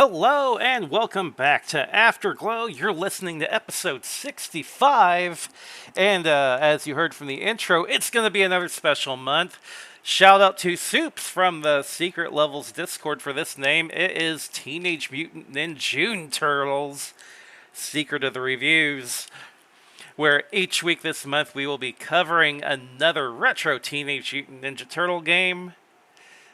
Hello and welcome back to Afterglow. You're listening to episode 65, and as you heard from the intro, it's going to be another special month. Shout out to Soups from the Secret Levels Discord for this name. It is Teenage Mutant Ninja Turtles, Secret of the Reviews, where each week this month we will be covering another retro Teenage Mutant Ninja Turtle game.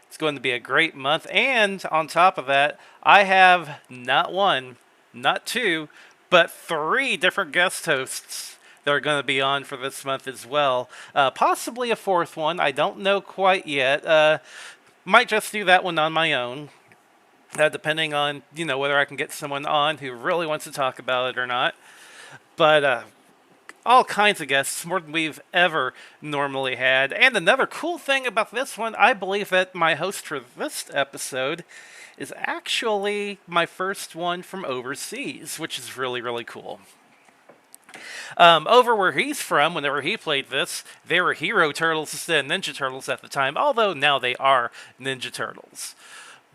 It's going to be a great month, and on top of that, I have not one, not two, but three different guest hosts that are going to be on for this month as well. Possibly a fourth one, I don't know quite yet. Might just do that one on my own, depending on, whether I can get someone on who really wants to talk about it or not. But all kinds of guests, more than we've ever normally had. And another cool thing about this one, I believe that my host for this episode is actually my first one from overseas, which is really, really cool. Over where he's from, whenever he played this, they were Hero Turtles instead of Ninja Turtles at the time, although now they are Ninja Turtles.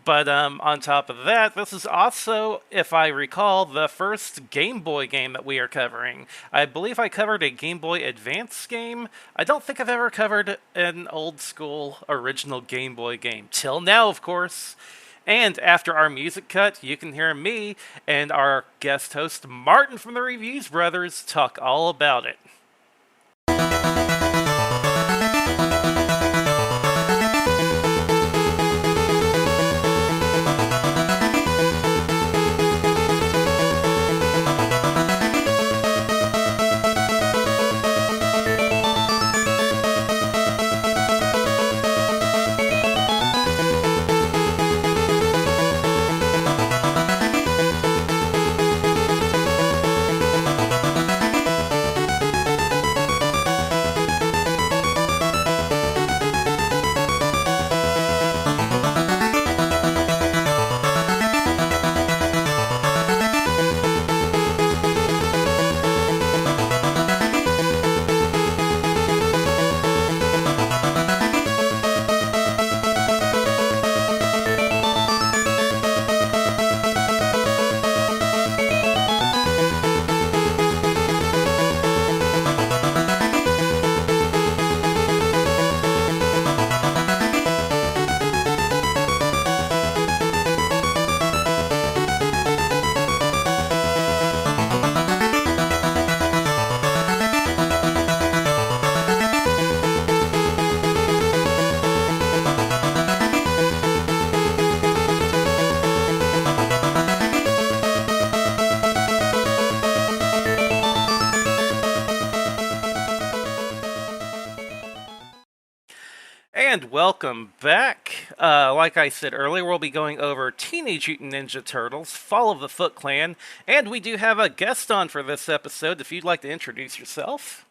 But on top of that, this is also, if I recall, the first Game Boy game that we are covering. I believe I covered a Game Boy Advance game. I don't think I've ever covered an old school original Game Boy game. Till now, of course. And after our music cut, you can hear me and our guest host, Martin from the Reviews Brothers, talk all about it. And welcome back. Like I said earlier, we'll be going over Teenage Mutant Ninja Turtles, Fall of the Foot Clan, and we do have a guest on for this episode. If you'd like to introduce yourself.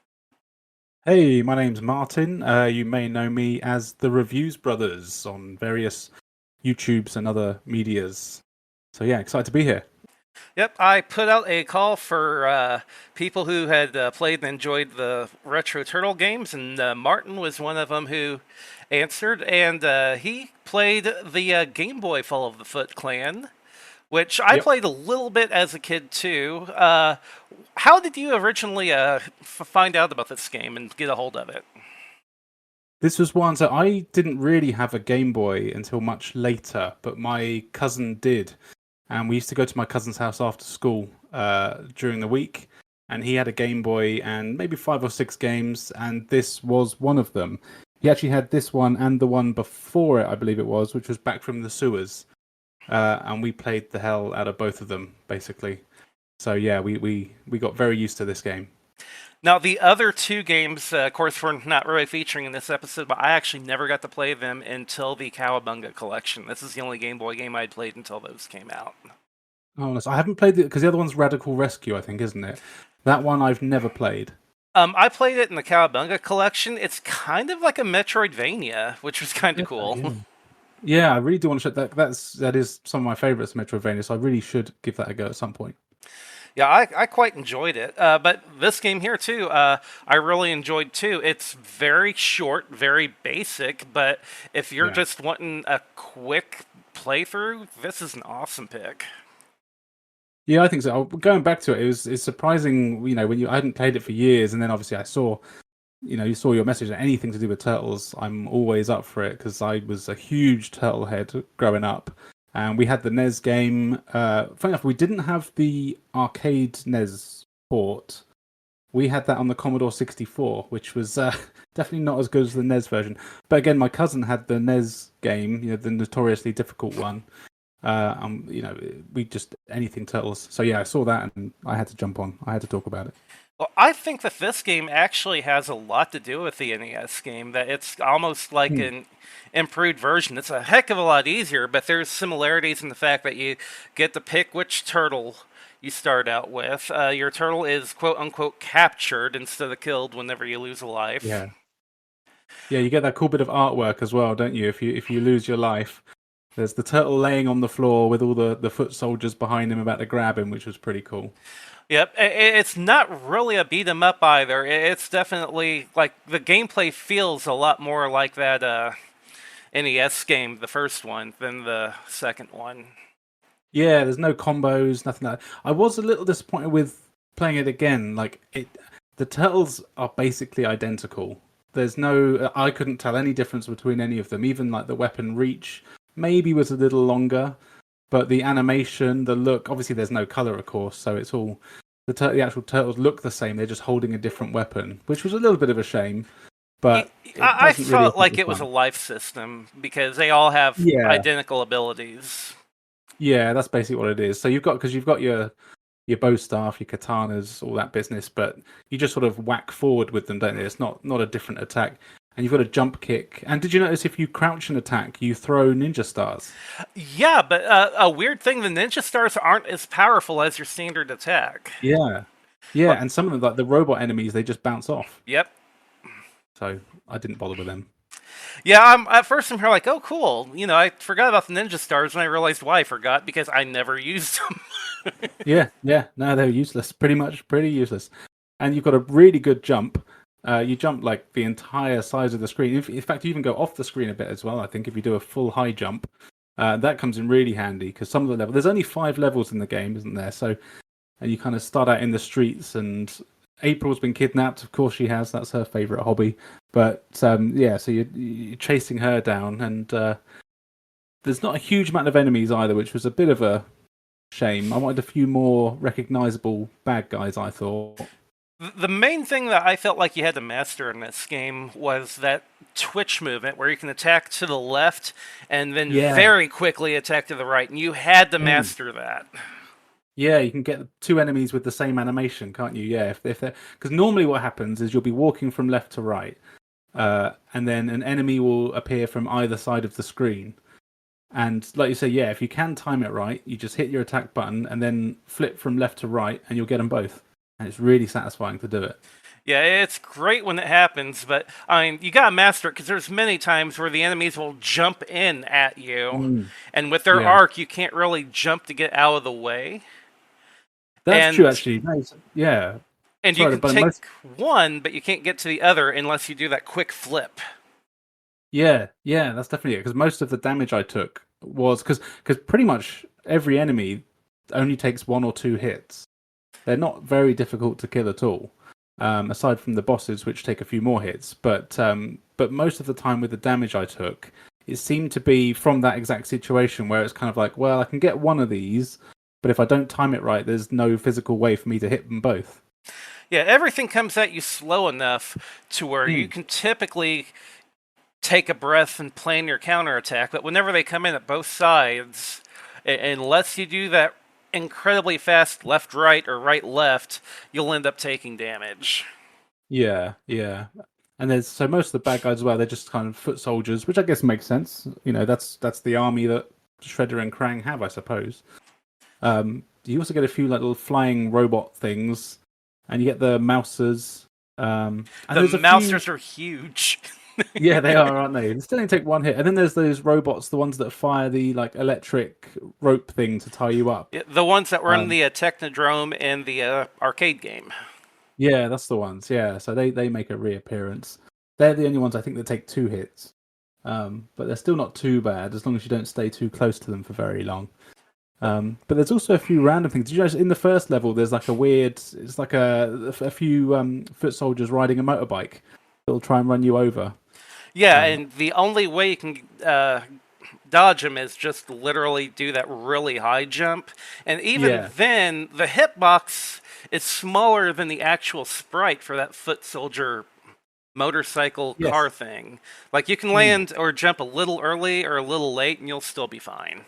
Hey, my name's Martin. You may know me as the Reviews Brothers on various YouTubes and other medias. So yeah, excited to be here. Yep, I put out a call for people who had played and enjoyed the retro turtle games, and Martin was one of them who answered, and he played the Game Boy Fall of the Foot Clan, which I played a little bit as a kid too. How did you originally find out about this game and get a hold of it? This was one, so I didn't really have a Game Boy until much later, but my cousin did. And we used to go to my cousin's house after school during the week, and he had a Game Boy and maybe 5 or 6 games, and this was one of them. He actually had this one and the one before it, I believe it was, which was Back from the Sewers. And we played the hell out of both of them, basically. So yeah, we got very used to this game. Now, the other two games, of course, we're not really featuring in this episode, but I actually never got to play them until the Cowabunga collection. This is the only Game Boy game I'd played until those came out. Oh, nice. I haven't played it, because the other one's Radical Rescue, I think, isn't it? That one I've never played. I played it in the Cowabunga collection. It's kind of like a Metroidvania, which was kind of cool. Yeah, I really do want to check that. That is some of my favorites, Metroidvania, so I really should give that a go at some point. Yeah, I quite enjoyed it. But this game here, too, I really enjoyed, too. It's very short, very basic, but if you're just wanting a quick playthrough, this is an awesome pick. Yeah, I think so. Going back to it, it's surprising. When I hadn't played it for years, and then obviously I saw, you saw your message. Anything to do with turtles, I'm always up for it because I was a huge turtle head growing up, and we had the NES game. Funny enough, we didn't have the arcade NES port. We had that on the Commodore 64, which was definitely not as good as the NES version. But again, my cousin had the NES game, the notoriously difficult one. We just anything turtles. So yeah, I saw that and I had to jump on. I had to talk about it. Well, I think that this game actually has a lot to do with the NES game, that it's almost like Hmm. an improved version. It's a heck of a lot easier, but there's similarities in the fact that you get to pick which turtle you start out with. Your turtle is quote unquote captured instead of killed whenever you lose a life. Yeah, yeah. You get that cool bit of artwork as well, don't you? If you lose your life, there's the turtle laying on the floor with all the foot soldiers behind him about to grab him, which was pretty cool. Yep, it's not really a beat 'em up either. It's definitely like the gameplay feels a lot more like that NES game, the first one, than the second one. Yeah, there's no combos, nothing like that. I was a little disappointed with playing it again. The turtles are basically identical. There's no, I couldn't tell any difference between any of them. Even like the weapon reach maybe was a little longer, but the animation, the look, obviously there's no color, of course, so it's all the actual turtles look the same. They're just holding a different weapon, which was a little bit of a shame, but it I doesn't really felt affect like the it was a fun. life system because they all have Yeah, identical abilities. yeah, that's basically what it is. So you've got your bow staff, your katanas, all that business, but you just sort of whack forward with them, don't you? It's not a different attack. And you've got a jump kick. And did you notice if you crouch and attack, you throw ninja stars? Yeah, but a weird thing, the ninja stars aren't as powerful as your standard attack. Yeah. Yeah, But and some of them, like the robot enemies, they just bounce off. yep. So I didn't bother with them. Yeah, at first I'm here like, oh, cool. I forgot about the ninja stars, and I realized why I forgot because I never used them. Yeah, yeah. No, they're useless. Pretty useless. And you've got a really good jump. You jump like the entire size of the screen. In fact, you even go off the screen a bit as well. I think if you do a full high jump, that comes in really handy because some of the levels. There's only 5 levels in the game, isn't there? So, and you kind of start out in the streets. And April's been kidnapped. Of course, she has. That's her favorite hobby. But yeah, so you're chasing her down, and there's not a huge amount of enemies either, which was a bit of a shame. I wanted a few more recognizable bad guys, I thought. The main thing that I felt like you had to master in this game was that twitch movement where you can attack to the left and then Yeah. very quickly attack to the right, and you had to Mm. master that. Yeah, you can get 2 enemies with the same animation, can't you? Yeah, if they're because normally what happens is you'll be walking from left to right, and then an enemy will appear from either side of the screen. And like you say, yeah, if you can time it right, you just hit your attack button and then flip from left to right, and you'll get them both. And it's really satisfying to do it. Yeah, it's great when it happens, but I mean, you gotta master it because there's many times where the enemies will jump in at you, Mm. and with their Yeah, arc, you can't really jump to get out of the way. that's true. And Actually, no, yeah. and you Sorry, can but most take one, but you can't get to the other unless you do that quick flip. yeah, yeah, that's definitely it. Because most of the damage I took was because pretty much every enemy only takes 1 or 2 hits. They're not very difficult to kill at all, aside from the bosses, which take a few more hits. But most of the time with the damage I took, it seemed to be from that exact situation where it's kind of like, well, I can get one of these, but if I don't time it right, there's no physical way for me to hit them both. Yeah, everything comes at you slow enough to where you Mm. can typically take a breath and plan your counterattack, but whenever they come in at both sides, unless you do that incredibly fast left right or right left, you'll end up taking damage. Yeah, yeah. And there's so most of the bad guys as well, they're just kind of foot soldiers, which I guess makes sense. That's the army that Shredder and Krang have, I suppose. You also get a few like little flying robot things, and you get the mousers. And The there's a few. mousers are huge. Yeah, they are, aren't they? They still only take 1 hit, and then there's those robots, the ones that fire the like electric rope thing to tie you up. Yeah, the ones that were in Um, the Technodrome in the arcade game. yeah, that's the ones. Yeah, so they make a reappearance. They're the only ones I think that take 2 hits. but they're still not too bad as long as you don't stay too close to them for very long. But there's also a few random things. Did you notice in the first level there's like a weird, it's like a few foot soldiers riding a motorbike that'll try and run you over. Yeah, Uh, and the only way you can dodge them is just literally do that really high jump. And even yeah, then, the hitbox is smaller than the actual sprite for that foot soldier motorcycle car yes. thing. Like you can Hmm. land or jump a little early or a little late, and you'll still be fine.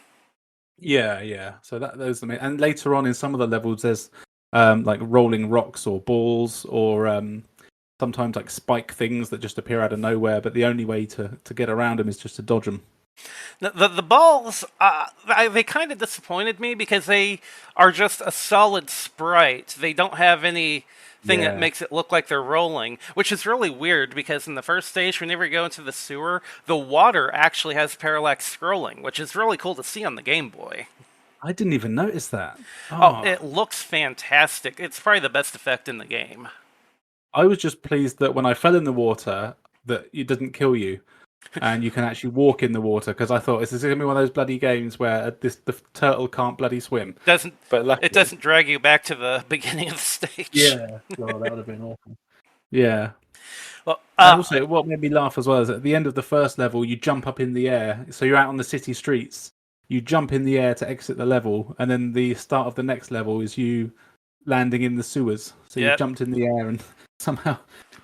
Yeah, yeah. So that those are the main. And later on in some of the levels, there's like rolling rocks or balls or sometimes like spike things that just appear out of nowhere. But the only way to get around them is just to dodge them. The balls, they kind of disappointed me because they are just a solid sprite. They don't have anything that Yeah. makes it look like they're rolling, which is really weird because in the first stage, whenever you go into the sewer, the water actually has parallax scrolling, which is really cool to see on the Game Boy. I didn't even notice that. Oh, Oh, it looks fantastic. It's probably the best effect in the game. I was just pleased that when I fell in the water, that it didn't kill you, and you can actually walk in the water. Because I thought, is this going to be one of those bloody games where the turtle can't bloody swim? Doesn't But it luckily, doesn't drag you back to the beginning of the stage? yeah, well, that would have been awful. Yeah, Well, and also what made me laugh as well is at the end of the first level, you jump up in the air. So you're out on the city streets. You jump in the air to exit the level, and then the start of the next level is you landing in the sewers. So you've yep. jumped in the air and somehow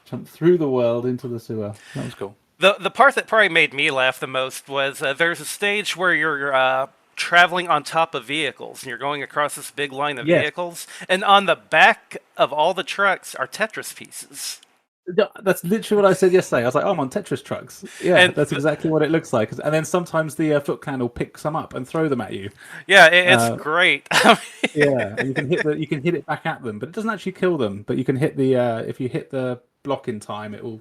jumped through the world into the sewer. That was cool. The part that probably made me laugh the most was there's a stage where you're traveling on top of vehicles and you're going across this big line of Yes, vehicles, and on the back of all the trucks are Tetris pieces. that's literally what I said yesterday. I was like, "Oh, I'm on Tetris trucks." Yeah, And that's exactly what it looks like. And then sometimes the Foot Clan will pick some up and throw them at you. yeah, it's Uh, great. yeah, and you can hit it back at them, but it doesn't actually kill them. But you can hit the if you hit the block in time, it will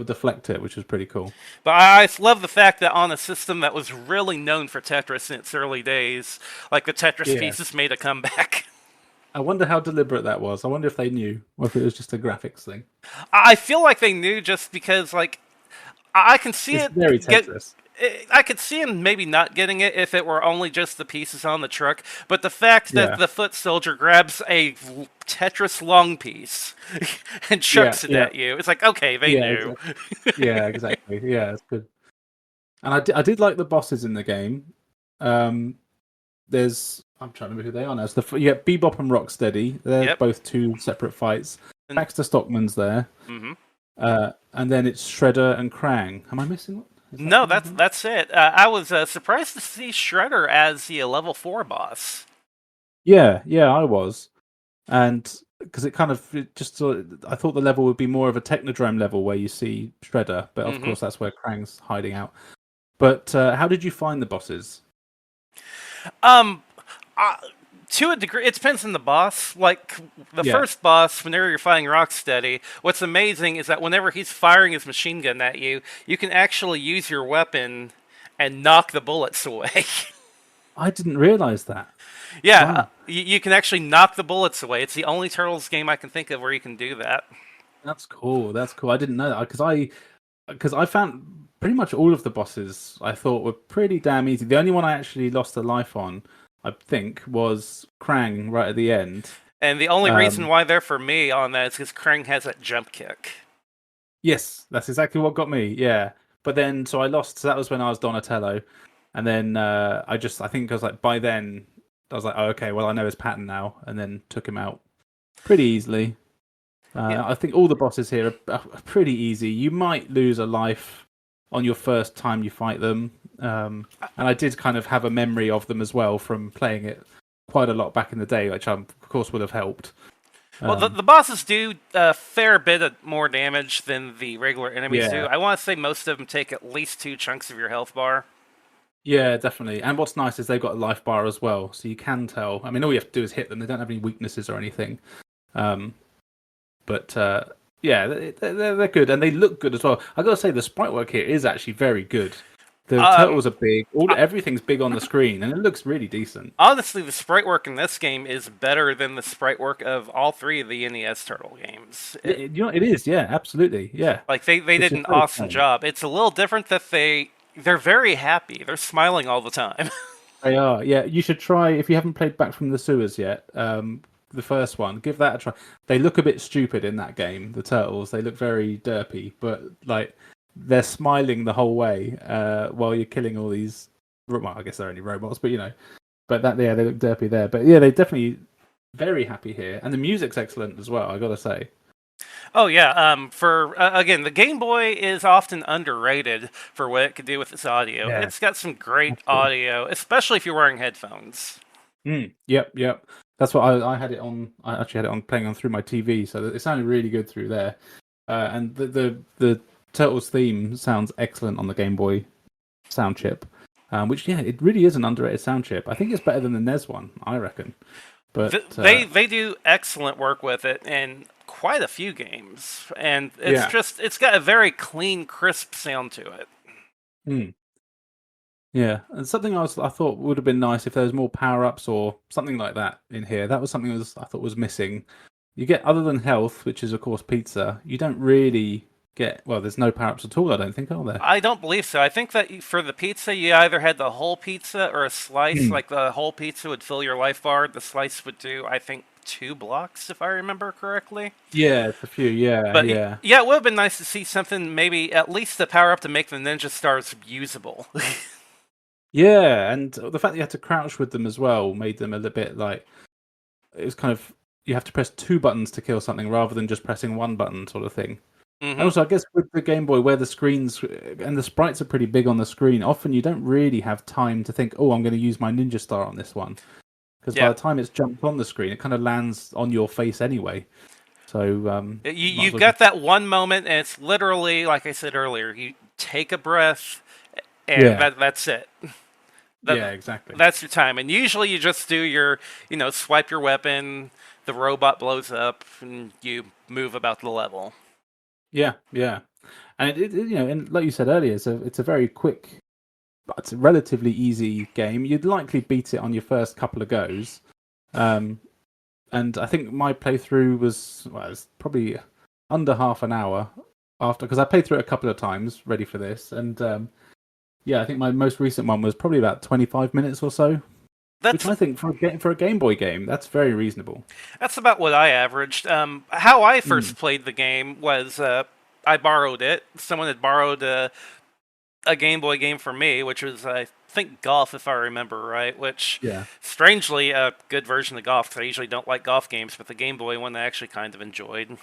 deflect it, which is pretty cool. But I love the fact that on a system that was really known for Tetris in its early days, like the Tetris Yeah, pieces made a comeback. I wonder how deliberate that was. I wonder if they knew, or if it was just a graphics thing. I feel like they knew just because, like, I can see It's it very get. Tetris. I could see him maybe not getting it if it were only just the pieces on the truck, but the fact that Yeah, the foot soldier grabs a Tetris long piece and yeah, chucks it yeah, at you, it's like, okay, they yeah, knew. exactly. Yeah, exactly. Yeah, it's good. And I did like the bosses in the game. Um, I'm trying to remember who they are now. So you get Bebop and Rocksteady. They're Yep. both two separate fights. And, Baxter Stockman's there, hmm and then it's Shredder and Krang. Am I missing one? Is that No, one of that's them? that's it. I was surprised to see Shredder as the level 4 boss. Yeah, yeah, I was, and because it just I thought the level would be more of a Technodrome level where you see Shredder, but of hmm course that's where Krang's hiding out. But how did you find the bosses? Um, uh, to a degree, it depends on the boss. Like the Yeah. first boss, whenever you're fighting Rocksteady, what's amazing is that whenever he's firing his machine gun at you, you can actually use your weapon and knock the bullets away. I didn't realize that. Yeah, Wow. you can actually knock the bullets away. It's the only Turtles game I can think of where you can do that. That's cool. That's cool. I didn't know that because I found pretty much all of the bosses I thought were pretty damn easy. The only one I actually lost a life on, I think, was Krang right at the end. And the only reason Um, why they're for me on that is because Krang has that jump kick. yes, that's exactly what got me. Yeah, but then so I lost. So that was when I was Donatello, and then I think I was like by then I was like, oh, okay, well I know his pattern now, and then took him out pretty easily. Yeah, I think all the bosses here are pretty easy. You might lose a life on your first time you fight them, and I did kind of have a memory of them as well from playing it quite a lot back in the day, which of course would have helped. well, the, Um, the bosses do a fair bit of more damage than the regular enemies do. yeah, I want to say most of them take at least 2 chunks of your health bar. yeah, definitely. And what's nice is they've got a life bar as well, so you can tell. I mean, all you have to do is hit them. They don't have any weaknesses or anything. Um, but yeah, they're good and they look good as well. I gotta say, the sprite work here is actually very good. The Um, turtles are big. Everything's big on the screen, and it looks really decent. Honestly, the sprite work in this game is better than the sprite work of all 3 of the NES Turtle games. You know, it is. Yeah, absolutely. Yeah, Like they it's did just an very awesome plain. job. It's a little different that they They're very happy. They're smiling all the time. They are. Yeah, you should try if you haven't played Back from the Sewers yet. The first one, give that a try. They look a bit stupid in that game. The turtles, they look very derpy, but like they're smiling the whole way while you're killing all these. Well, I guess they're only robots, but but that yeah, they look derpy there. But yeah, they're definitely very happy here, and the music's excellent as well. I gotta say. Oh yeah. For again, the Game Boy is often underrated for what it could do with its audio. Yeah, It's got some great absolutely. audio, especially if you're wearing headphones. Yep, yep. That's what I had it on. I actually had it on playing on through my TV, so it sounded really good through there. And the Turtles theme sounds excellent on the Game Boy sound chip, which yeah, it really is an underrated sound chip. I think it's better than the NES one, I reckon. But They do excellent work with it in quite a few games, and yeah, it's got a very clean, crisp sound to it. mm, yeah, and something I thought would have been nice if there was more power ups or something like that in here. That was something I thought was missing. You get other than health, which is of course pizza. You don't really get well. There's no power ups at all. I don't think, are there? I don't believe so. I think that for the pizza, you either had the whole pizza or a slice. Hmm. Like the whole pizza would fill your life bar. The slice would do, I think, 2 blocks, if I remember correctly. Yeah, it's a few. Yeah, But yeah. yeah, it would have been nice to see something, maybe at least the power up to make the ninja stars usable. Yeah, and the fact that you had to crouch with them as well made them a little bit like it was kind of you have to press two buttons to kill something rather than just pressing one button sort of thing. And hmm also, I guess with the Game Boy, where the screens and the sprites are pretty big on the screen, often you don't really have time to think, "Oh, I'm going to use my Ninja Star on this one," because by Yeah. the time it's jumped on the screen, it kind of lands on your face anyway. So might as You've well just got that one moment, and it's literally, like I said earlier, you take a breath, and yeah, that's it. That yeah, exactly. that's your time. And usually you just do your, swipe your weapon, the robot blows up, and you move about the level. Yeah, yeah, and and like you said earlier, it's a very quick, but it's a relatively easy game. You'd likely beat it on your first couple of goes. Um, and I think my playthrough it was probably under half an hour after because I played through it a couple of times ready for this, and yeah, I think my most recent one was probably about 25 minutes or so, which That's I think for a Game Boy game that's very reasonable. that's about what I averaged. How I Mm. first played the game was I borrowed it. Someone had borrowed a Game Boy game for me, which was I think golf, if I remember right. Which, Yeah, strangely, a good version of golf. 'Cause I usually don't like golf games, but the Game Boy one I actually kind of enjoyed.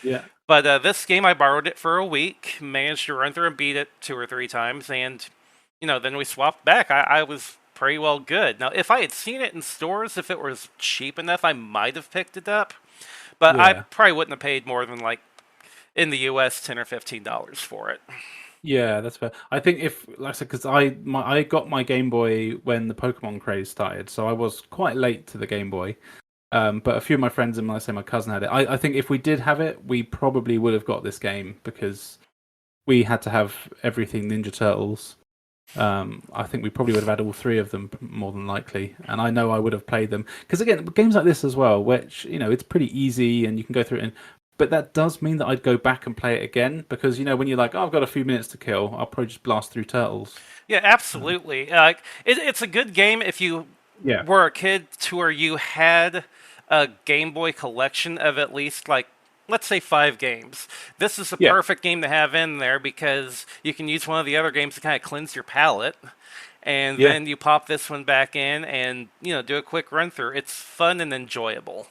yeah, But this game, I borrowed it for a week, managed to run through and beat it 2 or 3 times, and then we swapped back. I was pretty well good. Now, if I had seen it in stores, if it was cheap enough, I might have picked it up, but I yeah. probably wouldn't have paid more than like in the U.S. $10 or $15 for it. Yeah, that's fair. I think if, like I said, because I got my Game Boy when the Pokemon craze started, so I was quite late to the Game Boy. But a few of my friends and like I say my cousin had it. I think if we did have it, we probably would have got this game because we had to have everything Ninja Turtles. I think we probably would have had all three of them more than likely, and I know I would have played them because again, games like this as well, which it's pretty easy and you can go through it. But that does mean that I'd go back and play it again because when you're like, oh, I've got a few minutes to kill, I'll probably just blast through Turtles. Yeah, Um, absolutely. It's a good game if you yeah, were a kid to where you had a Game Boy collection of at least like let's say 5 games. This is a yeah, perfect game to have in there because you can use one of the other games to kind of cleanse your palate, and yeah. then you pop this one back in and do a quick run through. It's fun and enjoyable.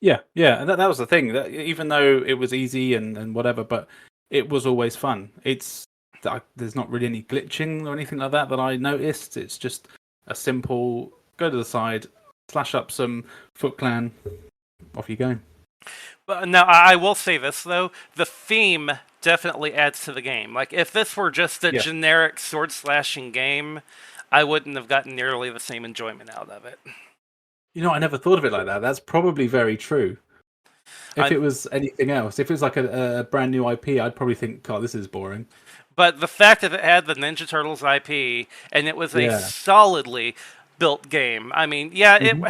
Yeah, yeah, and that was the thing. That even though it was easy and whatever, but it was always fun. There's not really any glitching or anything like that I noticed. It's just a simple go to the side, slash up some Foot Clan, off you go. But now I will say this though: the theme definitely adds to the game. Like if this were just a Yeah, generic sword slashing game, I wouldn't have gotten nearly the same enjoyment out of it. I never thought of it like that. That's probably very true. If I, it was anything else, if it was like a brand new IP, I'd probably think, "God, this is boring." but the fact that it had the Ninja Turtles IP and it was a Yeah, solidly built game. I mean, yeah, it hmm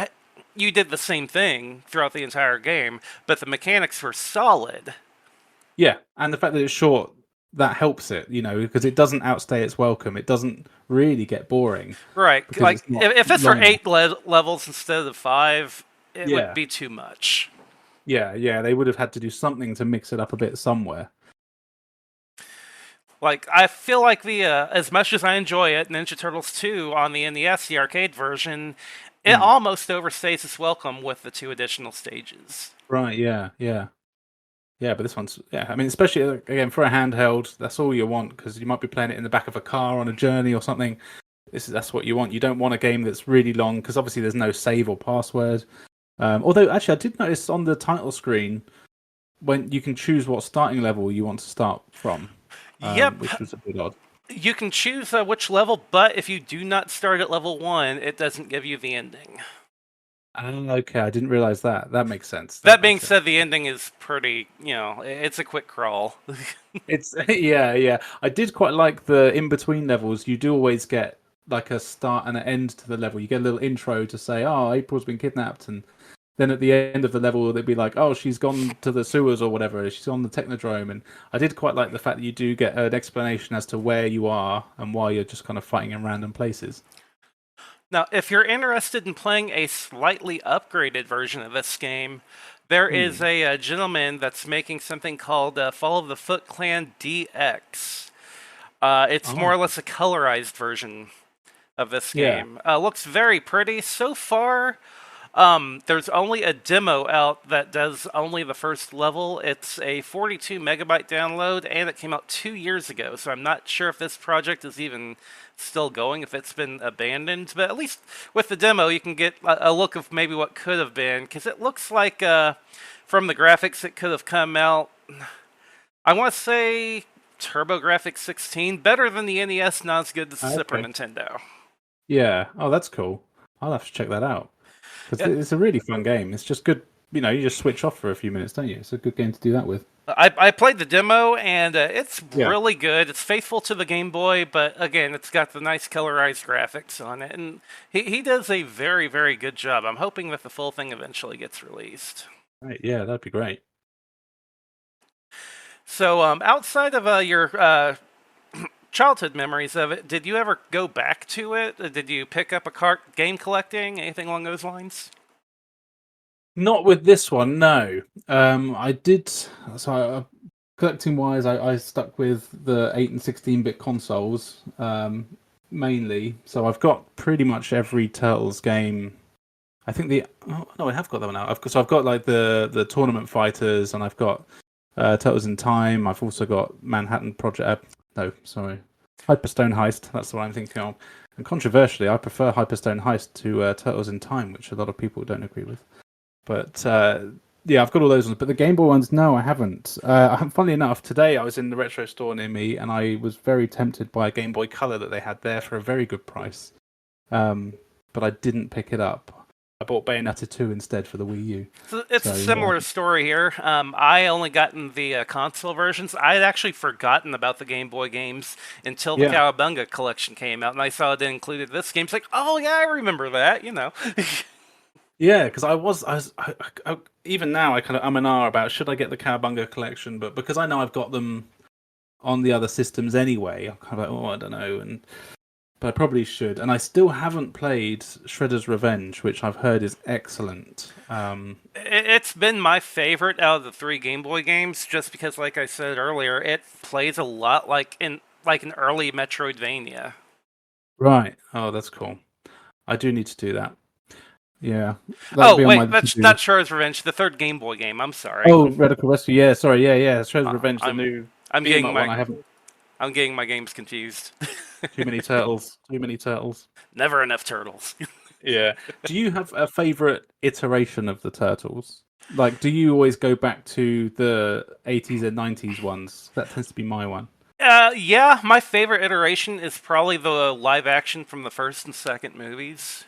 you did the same thing throughout the entire game, but the mechanics were solid. yeah, and the fact that it's short that helps it, because it doesn't outstay its welcome. It doesn't really get boring Right. because Like it's not if it's for long. 8 levels instead of 5, it would Yeah, be too much. yeah. They would have had to do something to mix it up a bit somewhere. Like I feel like the as much as I enjoy it, Ninja Turtles 2 on the NES, the arcade version, it Hmm. almost overstays its welcome with the 2 additional stages. Right? Yeah. But this one's I mean, especially again for a handheld, that's all you want because you might be playing it in the back of a car on a journey or something. That's what you want. You don't want a game that's really long because obviously there's no save or password. Although actually, I did notice on the title screen when you can choose what starting level you want to start from, Yep, which was a bit odd. you can choose which level, but if you do not start at level 1, it doesn't give you the ending. Okay, I didn't realize that. That makes sense. That That being makes sense. said, the ending is pretty, it's a quick crawl. It's yeah. I did quite like the in between levels. You do always get like a start and an end to the level. You get a little intro to say, "Oh, April's been kidnapped," and then at the end of the level, they'd be like, "Oh, she's gone to the sewers or whatever. She's on the Technodrome." And I did quite like the fact that you do get an explanation as to where you are and why you're just kind of fighting in random places. Now, if you're interested in playing a slightly upgraded version of this game, there is Hmm. a gentleman that's making something called Fall of the Foot Clan DX. It's more Oh, or less a colorized version of this yeah. game. Looks very pretty. So far, there's only a demo out that does only the first level. It's a 42 megabyte download, and it came out 2 years ago. So I'm not sure if this project is even still going, if it's been abandoned. But at least with the demo, you can get a look of maybe what could have been, because it looks like from the graphics, it could have come out. I want to say TurboGrafx 16, better than the NES, not as good as the Super Okay. Nintendo. Yeah. Oh, that's cool. I'll have to check that out because Yeah, it's a really fun game. It's just good. You just switch off for a few minutes, don't you? It's a good game to do that with. I played the demo and it's Yeah. really good. It's faithful to the Game Boy, but again, it's got the nice colorized graphics on it, and he does a very very good job. I'm hoping that the full thing eventually gets released. Right. Yeah, that'd be great. So, outside of your childhood memories of it, did you ever go back to it? Did you pick up a cart game collecting, anything along those lines? Not with this one, no. I did. So, collecting wise, I stuck with the 8 and 16-bit consoles mainly. So I've got pretty much every Turtles game. I think no, I have got that one out. I've got like the Tournament Fighters, and I've got Turtles in Time. I've also got Manhattan Project. No, sorry, Hyperstone Heist. That's what I'm thinking of. And controversially, I prefer Hyperstone Heist to Turtles in Time, which a lot of people don't agree with. But yeah, I've got all those ones. But the Game Boy ones, no, I haven't. Funnily enough, today I was in the retro store near me, and I was very tempted by a Game Boy Color that they had there for a very good price. But I didn't pick it up. I bought Bayonetta 2 instead for the Wii U. So it's a So similar story here. I only gotten the console versions. I had actually forgotten about the Game Boy games until the yeah, Cowabunga collection came out, and I saw it included this game. It's like, oh yeah, I remember that. yeah, because even now I kind of and ah about should I get the Cowabunga collection, but because I know I've got them on the other systems anyway, I'm kind of like, oh, I don't know, but I probably should. And I still haven't played Shredder's Revenge, which I've heard is excellent. It's been my favorite out of the 3 Game Boy games, just because, like I said earlier, it plays a lot like an early Metroidvania. Right. Oh, that's cool. I do need to do that. Yeah, that'll Oh be on my wait, that's to-do. not Shredder's Revenge, the 3rd Game Boy game. I'm sorry. Oh, Radical Rescue. Yeah, sorry. Yeah. Shredder's Uh, Revenge, the I'm new I'm beat 'em getting up one. my I haven't. I'm getting my games confused. Too many turtles. Too many turtles. Never enough turtles. Yeah. Do you have a favorite iteration of the turtles? Like, do you always go back to the 80s and 90s ones? That tends to be my one. Yeah, my favorite iteration is probably the live action from the first and second movies.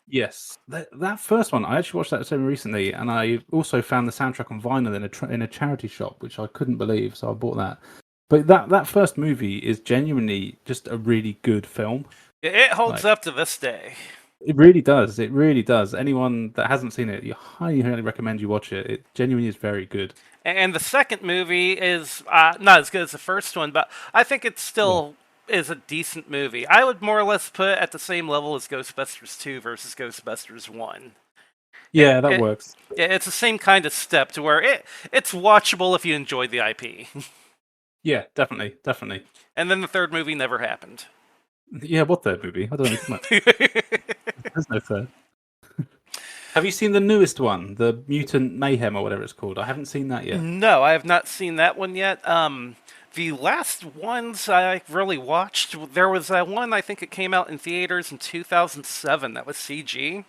Yes, that first one I actually watched that so recently, and I also found the soundtrack on vinyl in a charity shop, which I couldn't believe, so I bought that. But that first movie is genuinely just a really good film. It holds Like, up to this day. It really does. It really does. Anyone that hasn't seen it, you highly recommend you watch it. It genuinely is very good. And the second movie is not as good as the first one, but I think it Yeah. still is a decent movie. I would more or less put it at the same level as Ghostbusters 2 versus Ghostbusters 1. Yeah, that It, works. yeah, it's the same kind of step to where it's watchable if you enjoyed the IP. Yeah, definitely, definitely. And then the third movie never happened. Yeah, what third movie? I don't know too much. There's no third. Have you seen the newest one, the Mutant Mayhem or whatever it's called? I haven't seen that yet. No, I have not seen that one yet. The last ones I really watched, there was one I think it came out in theaters in 2007 that was CG.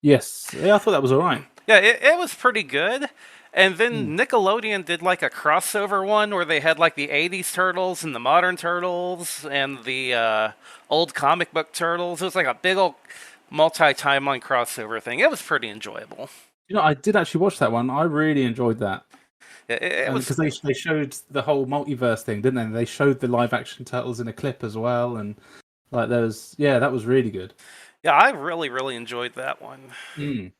Yes, yeah, I thought that was all right. Yeah, it was pretty good. And Hmm. then Nickelodeon did like a crossover one where they had like the 80s Turtles and the modern Turtles and the old comic book Turtles. It was like a big old multi-timeline crossover thing. It was pretty enjoyable. You know, I did actually watch that one. I really enjoyed that. It And was, because they showed the whole multiverse thing, didn't they? They showed the live action turtles in a clip as well, and like there was, yeah, that was really good. yeah, I really, really enjoyed that one. Mm.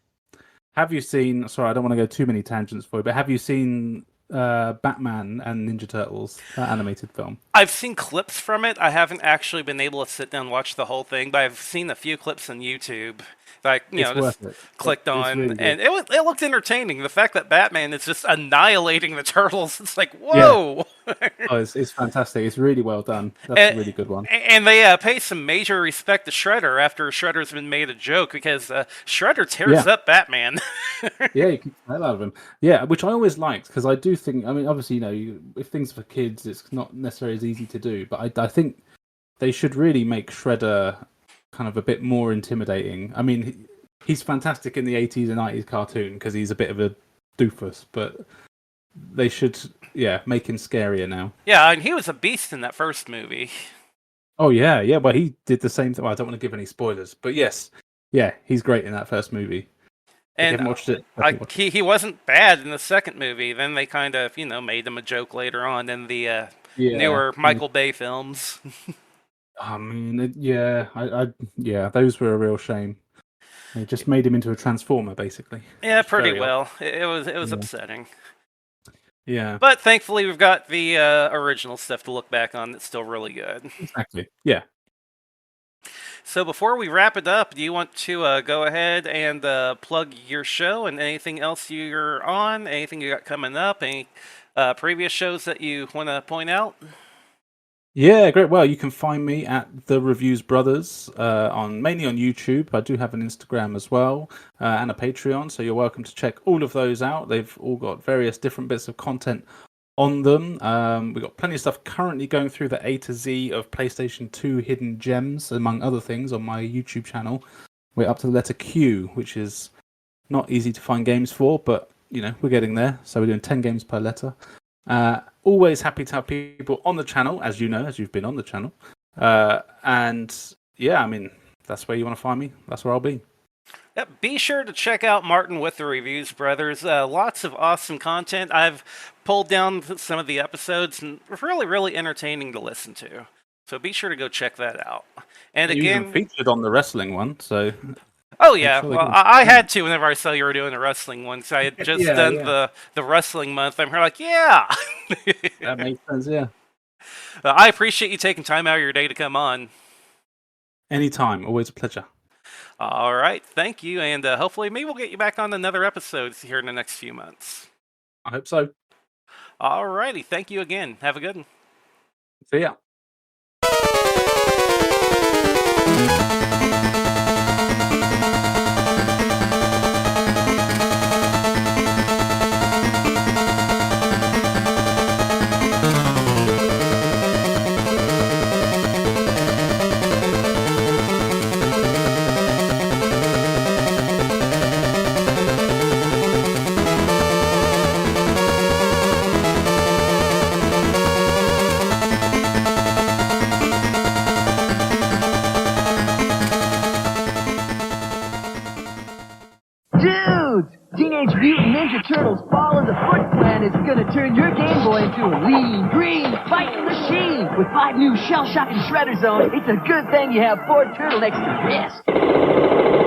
Have you seen? Sorry, I don't want to go too many tangents for you, but have you seen Batman and Ninja Turtles, that animated film? I've seen clips from it. I haven't actually been able to sit down and watch the whole thing, but I've seen a few clips on YouTube that I, It's just worth it. clicked It's on, really good. and it looked entertaining. The fact that Batman is just annihilating the turtles, it's like Yeah, whoa. oh, it's fantastic. It's really well done. That's a and, really good one. and they pay some major respect to Shredder after Shredder's been made a joke because Shredder tears Yeah. up Batman. Yeah, you keep the hell out of him. Yeah, which I always liked because I do think. I mean, obviously, if things are for kids, it's not necessarily as easy to do. But I think they should really make Shredder kind of a bit more intimidating. I mean, he's fantastic in the 80s and 90s cartoon because he's a bit of a doofus, but they should, yeah, make him scarier now. Yeah, and he was a beast in that first movie. Oh yeah, yeah. Well, he did the same thing. Well, I don't want to give any spoilers, but yes, yeah, he's great in that first movie. If you And haven't watched it, definitely watch it. he wasn't bad in the second movie. Then they kind of made him a joke later on in the Yeah, newer Michael Bay films. I mean, yeah, yeah, those were a real shame. They just made him into a transformer, basically. Yeah, It's pretty very odd. well. It was Yeah. upsetting. Yeah, But thankfully, we've got the original stuff to look back on that's still really good. exactly. Yeah. So before we wrap it up, do you want to go ahead and plug your show and anything else you're on? Anything you got coming up? Any previous shows that you want to point out? Yeah, great. Well, you can find me at the Reviews Brothers mainly on YouTube. I do have an Instagram as well and a Patreon, so you're welcome to check all of those out. They've all got various different bits of content on them. We've got plenty of stuff currently going through the A to Z of PlayStation 2 hidden gems, among other things, on my YouTube channel. We're up to the letter Q, which is not easy to find games for, but we're getting there. So we're doing 10 games per letter. Always happy to have people on the channel, as you know, as you've been on the channel. And yeah, I mean, that's where you want to find me. That's where I'll be. Yep, be sure to check out Martin with the Reviews Brothers. Lots of awesome content. I've pulled down some of the episodes and really, really entertaining to listen to. So be sure to go check that out. And You even again, featured on the wrestling one, so oh yeah, sure they well go. I had to whenever I saw you were doing the wrestling one. So I had just Yeah, done yeah. the wrestling month. I'm here like, yeah. That makes sense. Yeah, I appreciate you taking time out of your day to come on. anytime, always a pleasure. All right, thank you, and hopefully maybe we'll get you back on another episode here in the next few months. I hope so. All righty, thank you again. Have a good one. See ya. Dudes! Teenage Mutant Ninja Turtles Fall of the Foot Clan is gonna turn your Game Boy into a lean, green fighting machine! With 5 new shell-shocking shredder zones, it's a good thing you have 4 turtlenecks to piss.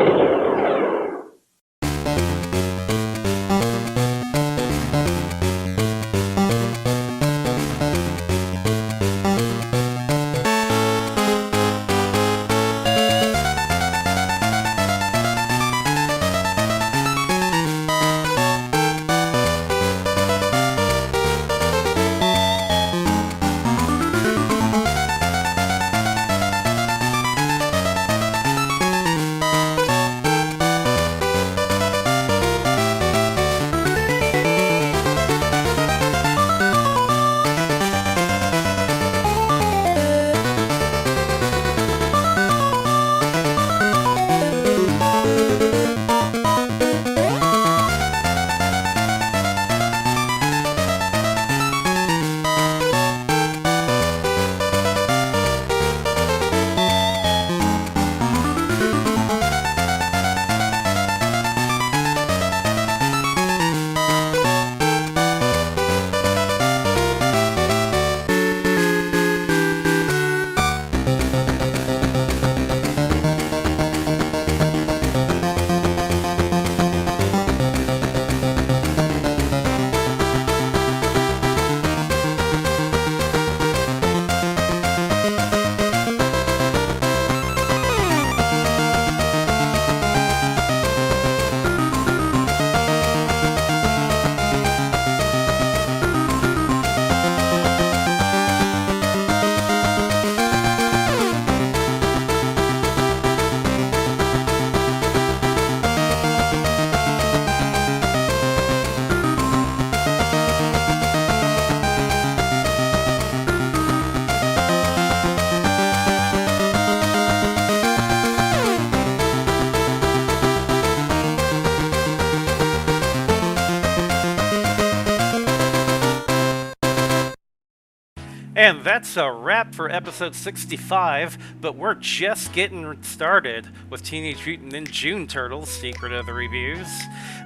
And that's a wrap for episode 65, but we're just getting started with Teenage Mutant Ninja Turtles Secret of the Reviews.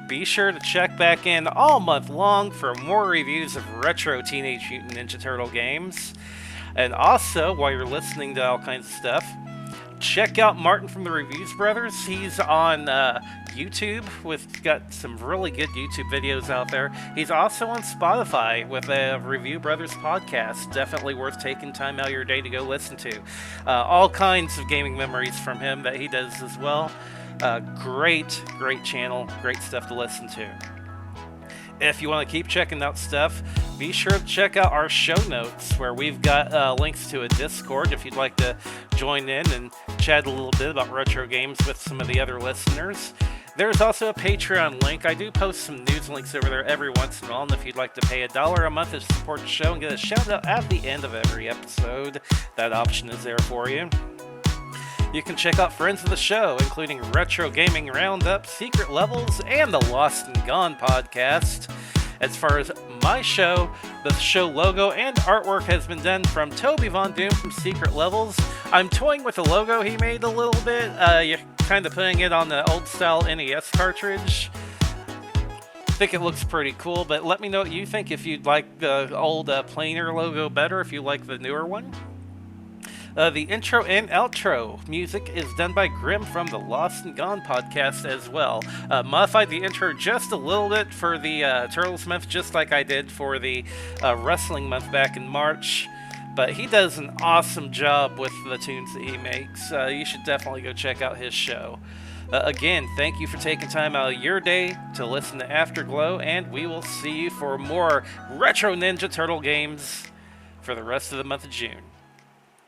Be sure to check back in all month long for more reviews of retro Teenage Mutant Ninja Turtle games. And also, while you're listening to all kinds of stuff, check out Martin from the Reviews Brothers. He's on YouTube got some really good YouTube videos out there. He's also on Spotify with a Review Brothers podcast. Definitely worth taking time out of your day to go listen to. All kinds of gaming memories from him that he does as well. Great channel, great stuff to listen to. If you want to keep checking out stuff, be sure to check out our show notes where we've got links to a Discord if you'd like to join in and chat a little bit about retro games with some of the other listeners. There's also a Patreon link. I do post some news links over there every once in a while, and if you'd like to pay $1 a month to support the show and get a shout out at the end of every episode, that option is there for you. You can check out friends of the show, including Retro Gaming Roundup, Secret Levels, and the Lost and Gone podcast. As far as my show, the show logo and artwork has been done from TobyVonDoom from Secret Levels. I'm toying with the logo he made a little bit. You're kind of putting it on the old style NES cartridge. I think it looks pretty cool, but let me know what you think, if you'd like the old plainer logo better, if you like the newer one. The intro and outro music is done by Grim from the Lost and Gone podcast as well. Modified the intro just a little bit for the Turtles month, just like I did for the Wrestling month back in March. But he does an awesome job with the tunes that he makes. You should definitely go check out his show. Again, thank you for taking time out of your day to listen to Afterglow, and we will see you for more Retro Ninja Turtle games for the rest of the month of June.